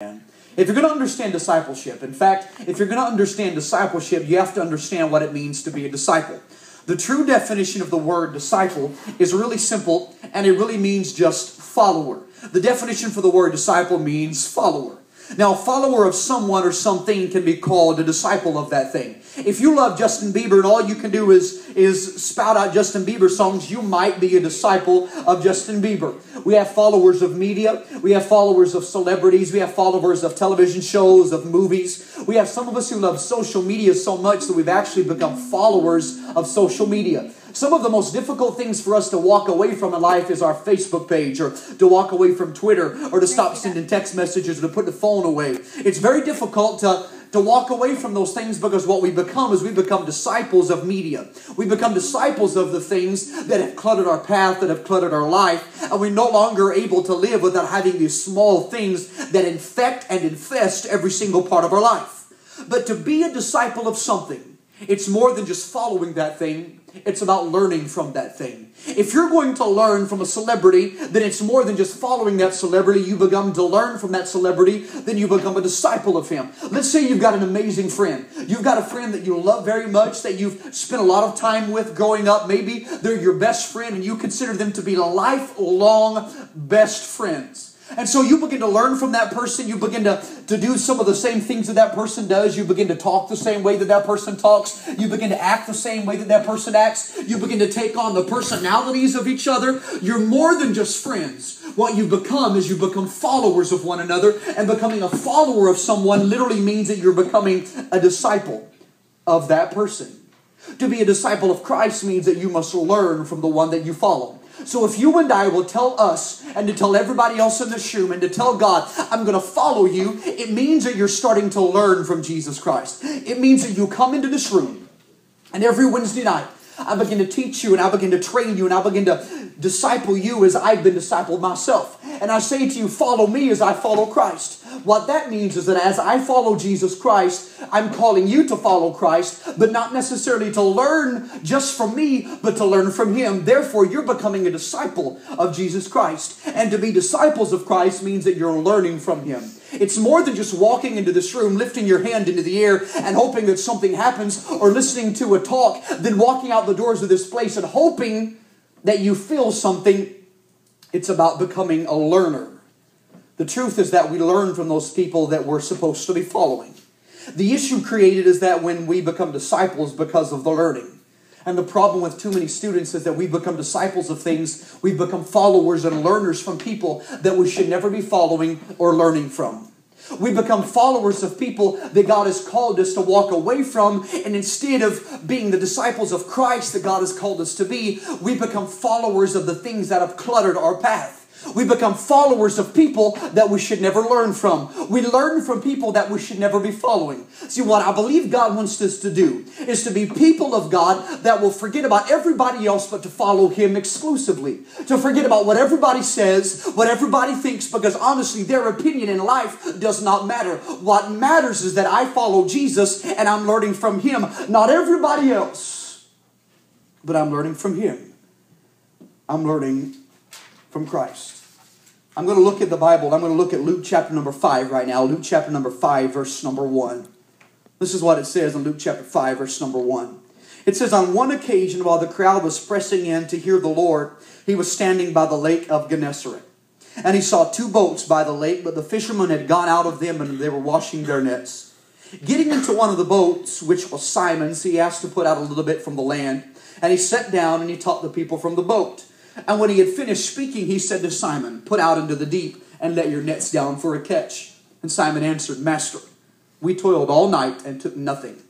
If you're going to understand discipleship, in fact, if you're going to understand discipleship, you have to understand what it means to be a disciple. The true definition of the word disciple is really simple, and it really means just follower. The definition for the word disciple means follower. Now, a follower of someone or something can be called a disciple of that thing. If you love Justin Bieber and all you can do is spout out Justin Bieber songs, you might be a disciple of Justin Bieber. We have followers of media. We have followers of celebrities. We have followers of television shows, of movies. We have some of us who love social media so much that we've actually become followers of social media. Some of the most difficult things for us to walk away from in life is our Facebook page, or to walk away from Twitter, or to stop sending text messages, or to put the phone away. It's very difficult to walk away from those things, because what we become is we become disciples of media. We become disciples of the things that have cluttered our path, that have cluttered our life, and we're no longer able to live without having these small things that infect and infest every single part of our life. But to be a disciple of something, it's more than just following that thing. It's about learning from that thing. If you're going to learn from a celebrity, then it's more than just following that celebrity. You become to learn from that celebrity, then you become a disciple of him. Let's say you've got an amazing friend. You've got a friend that you love very much, that you've spent a lot of time with growing up. Maybe they're your best friend, and you consider them to be lifelong best friends. And so you begin to learn from that person. You begin to do some of the same things that that person does. You begin to talk the same way that that person talks. You begin to act the same way that that person acts. You begin to take on the personalities of each other. You're more than just friends. What you become is you become followers of one another. And becoming a follower of someone literally means that you're becoming a disciple of that person. To be a disciple of Christ means that you must learn from the one that you follow. So if you and I will tell us, and to tell everybody else in this room, and to tell God, I'm going to follow you, it means that you're starting to learn from Jesus Christ. It means that you come into this room, and every Wednesday night, I begin to teach you, and I begin to train you, and I begin to disciple you as I've been discipled myself. And I say to you, follow me as I follow Christ. What that means is that as I follow Jesus Christ, I'm calling you to follow Christ, but not necessarily to learn just from me, but to learn from Him. Therefore, you're becoming a disciple of Jesus Christ. And to be disciples of Christ means that you're learning from Him. It's more than just walking into this room, lifting your hand into the air and hoping that something happens, or listening to a talk, then walking out the doors of this place and hoping that you feel something. It's about becoming a learner. The truth is that we learn from those people that we're supposed to be following. The issue created is that when we become disciples because of the learning. And the problem with too many students is that we become disciples of things. We become followers and learners from people that we should never be following or learning from. We become followers of people that God has called us to walk away from, and instead of being the disciples of Christ that God has called us to be, we become followers of the things that have cluttered our path. We become followers of people that we should never learn from. We learn from people that we should never be following. See, what I believe God wants us to do is to be people of God that will forget about everybody else but to follow Him exclusively. To forget about what everybody says, what everybody thinks, because honestly, their opinion in life does not matter. What matters is that I follow Jesus and I'm learning from Him. Not everybody else, but I'm learning from Him. I'm learning from Christ. I'm going to look at the Bible. I'm going to look at Luke chapter number 5 right now. Luke chapter number 5, verse number 1. This is what it says in Luke chapter 5, verse number 1. It says, on one occasion while the crowd was pressing in to hear the Lord, He was standing by the lake of Gennesaret. And He saw two boats by the lake, but the fishermen had gone out of them and they were washing their nets. Getting into one of the boats, which was Simon's, He asked to put out a little bit from the land. And He sat down and He taught the people from the boat. And when He had finished speaking, He said to Simon, put out into the deep and let your nets down for a catch. And Simon answered, Master, we toiled all night and took nothing.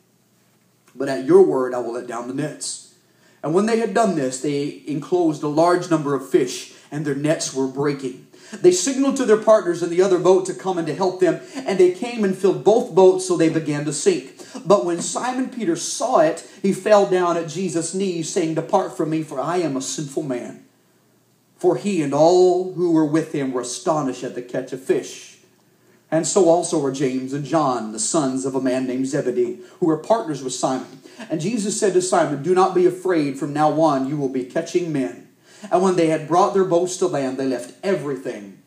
But at your word I will let down the nets. And when they had done this, they enclosed a large number of fish, and their nets were breaking. They signaled to their partners in the other boat to come and to help them, and they came and filled both boats, so they began to sink. But when Simon Peter saw it, he fell down at Jesus' knees, saying, Depart from me, for I am a sinful man. For he and all who were with him were astonished at the catch of fish. And so also were James and John, the sons of a man named Zebedee, who were partners with Simon. And Jesus said to Simon, Do not be afraid, from now on you will be catching men. And when they had brought their boats to land, they left everything,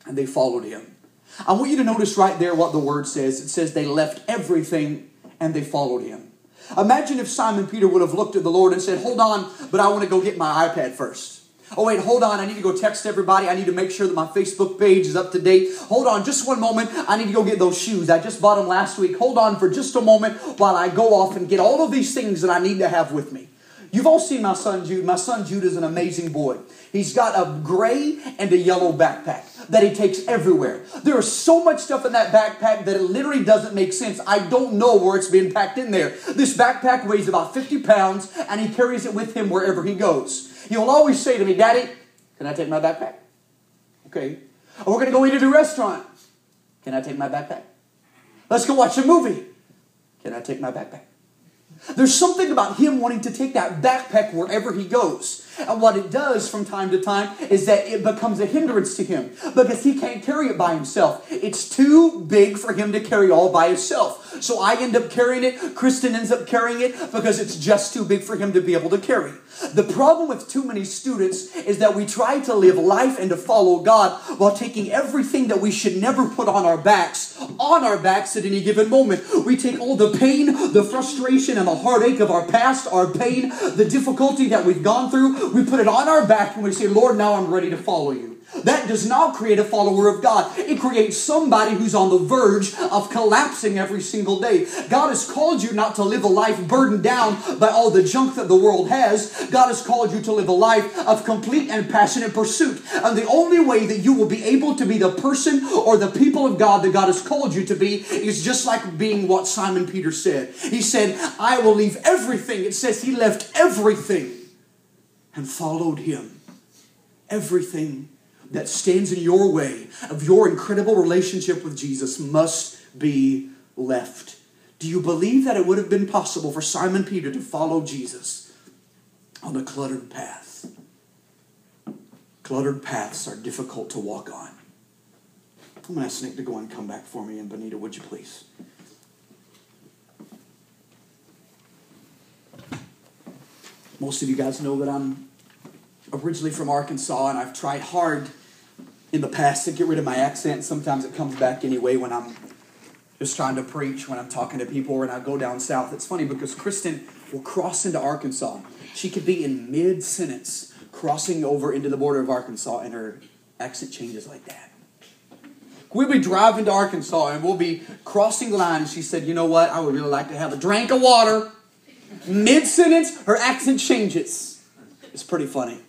and they followed Him. I want you to notice right there what the word says. It says they left everything and they followed him. Imagine if Simon Peter would have looked at the Lord and said, hold on, but I want to go get my iPad first. Oh wait, hold on, I need to go text everybody. I need to make sure that my Facebook page is up to date. Hold on, just one moment. I need to go get those shoes. I just bought them last week. Hold on for just a moment while I go off and get all of these things that I need to have with me. You've all seen my son Jude. My son Jude is an amazing boy. He's got a gray and a yellow backpack that he takes everywhere. There is so much stuff in that backpack that it literally doesn't make sense. I don't know where it's being packed in there. This backpack weighs about 50 pounds and he carries it with him wherever he goes. He'll always say to me, Daddy, can I take my backpack? Okay. Oh, we're going to go eat at a restaurant. Can I take my backpack? Let's go watch a movie. Can I take my backpack? There's something about him wanting to take that backpack wherever he goes. And what it does from time to time is that it becomes a hindrance to him because he can't carry it by himself. It's too big for him to carry all by himself. So I end up carrying it. Kristen ends up carrying it because it's just too big for him to be able to carry. The problem with too many students is that we try to live life and to follow God while taking everything that we should never put on our backs at any given moment. We take all the pain, the frustration, and the heartache of our past, our pain, the difficulty that we've gone through. We put it on our back and we say, Lord, now I'm ready to follow you. That does not create a follower of God. It creates somebody who's on the verge of collapsing every single day. God has called you not to live a life burdened down by all the junk that the world has. God has called you to live a life of complete and passionate pursuit. And the only way that you will be able to be the person or the people of God that God has called you to be is just like being what Simon Peter said. He said, I will leave everything. It says he left everything and followed him. Everything that stands in your way of your incredible relationship with Jesus must be left. Do you believe that it would have been possible for Simon Peter to follow Jesus on a cluttered path? Cluttered paths are difficult to walk on. I'm going to ask Nick to go and come back for me, and Benita, would you please? Most of you guys know that I'm originally from Arkansas, and I've tried hard in the past to get rid of my accent. Sometimes it comes back anyway when I'm just trying to preach, when I'm talking to people, and I go down south. It's funny because Kristen will cross into Arkansas. She could be in mid-sentence crossing over into the border of Arkansas, and her accent changes like that. We'll be driving to Arkansas, and we'll be crossing the line, and she said, you know what, I would really like to have a drink of water. Mid-sentence, her accent changes. It's pretty funny.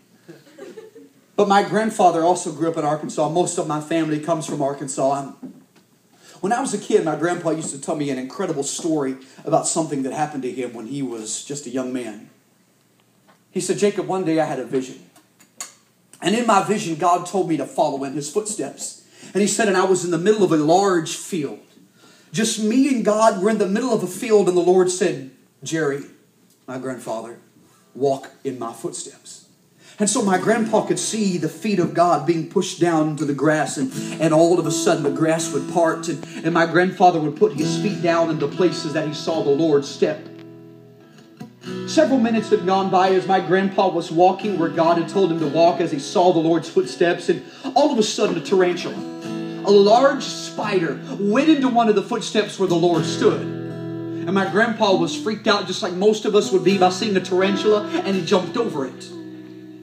But my grandfather also grew up in Arkansas. Most of my family comes from Arkansas. When I was a kid, my grandpa used to tell me an incredible story about something that happened to him when he was just a young man. He said, Jacob, one day I had a vision. And in my vision, God told me to follow in his footsteps. And he said, and I was in the middle of a large field. Just me and God were in the middle of a field, and the Lord said, Jerry, my grandfather, walk in my footsteps. And so my grandpa could see the feet of God being pushed down into the grass, and all of a sudden the grass would part, and my grandfather would put his feet down in the places that he saw the Lord step. Several minutes had gone by as my grandpa was walking where God had told him to walk as he saw the Lord's footsteps, and all of a sudden a tarantula, a large spider, went into one of the footsteps where the Lord stood. And my grandpa was freaked out just like most of us would be by seeing a tarantula, and he jumped over it.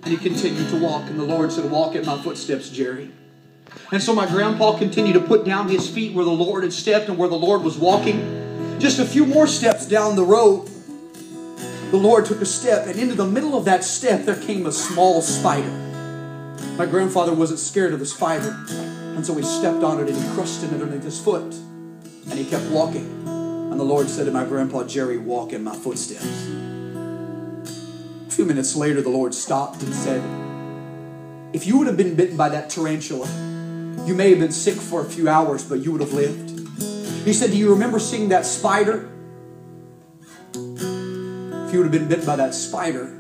And he continued to walk, and the Lord said, walk in my footsteps, Jerry. And so my grandpa continued to put down his feet where the Lord had stepped and where the Lord was walking. Just a few more steps down the road, the Lord took a step, and into the middle of that step there came a small spider. My grandfather wasn't scared of the spider, and so he stepped on it and he crushed it underneath his foot. And he kept walking. And the Lord said to my grandpa, Jerry, walk in my footsteps. A few minutes later, the Lord stopped and said, if you would have been bitten by that tarantula, you may have been sick for a few hours, but you would have lived. He said, do you remember seeing that spider? If you would have been bitten by that spider,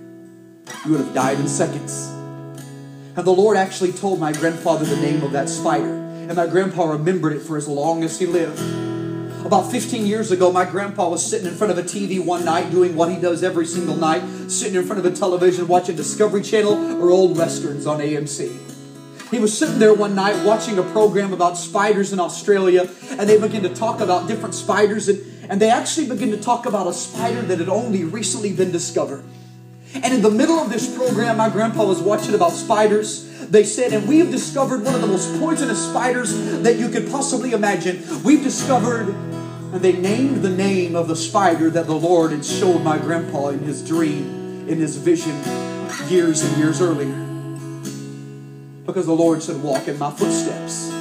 you would have died in seconds. And the Lord actually told my grandfather the name of that spider. And my grandpa remembered it for as long as he lived. About 15 years ago, my grandpa was sitting in front of a TV one night doing what he does every single night, sitting in front of a television watching Discovery Channel or old westerns on AMC. He was sitting there one night watching a program about spiders in Australia, and they began to talk about different spiders, and they actually began to talk about a spider that had only recently been discovered. And in the middle of this program, my grandpa was watching about spiders. They said, and we have discovered one of the most poisonous spiders that you could possibly imagine. We've discovered, and they named the name of the spider that the Lord had showed my grandpa in his dream, in his vision, years and years earlier. Because the Lord said, walk in my footsteps.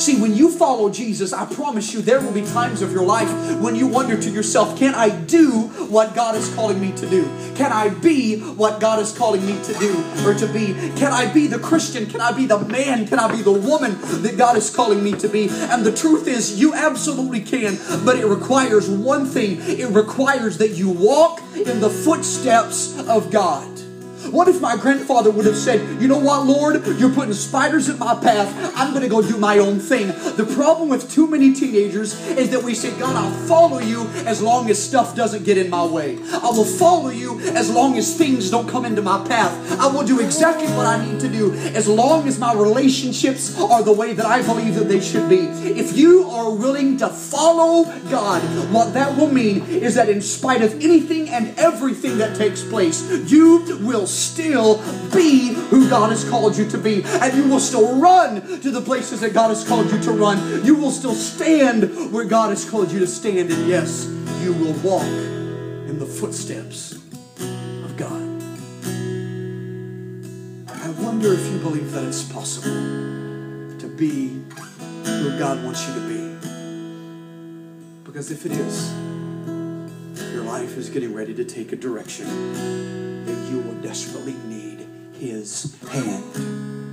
See, when you follow Jesus, I promise you, there will be times of your life when you wonder to yourself, can I do what God is calling me to do? Can I be what God is calling me to do or to be? Can I be the Christian? Can I be the man? Can I be the woman that God is calling me to be? And the truth is, you absolutely can, but it requires one thing. It requires that you walk in the footsteps of God. What if my grandfather would have said, you know what, Lord, you're putting spiders in my path. I'm going to go do my own thing. The problem with too many teenagers is that we say, God, I'll follow you as long as stuff doesn't get in my way. I will follow you as long as things don't come into my path. I will do exactly what I need to do as long as my relationships are the way that I believe that they should be. If you are willing to follow God, what that will mean is that in spite of anything and everything that takes place, you will still be who God has called you to be. And you will still run to the places that God has called you to run. You will still stand where God has called you to stand. And yes, you will walk in the footsteps of God. I wonder if you believe that it's possible to be who God wants you to be. Because if it is, your life is getting ready to take a direction that you will desperately need His hand.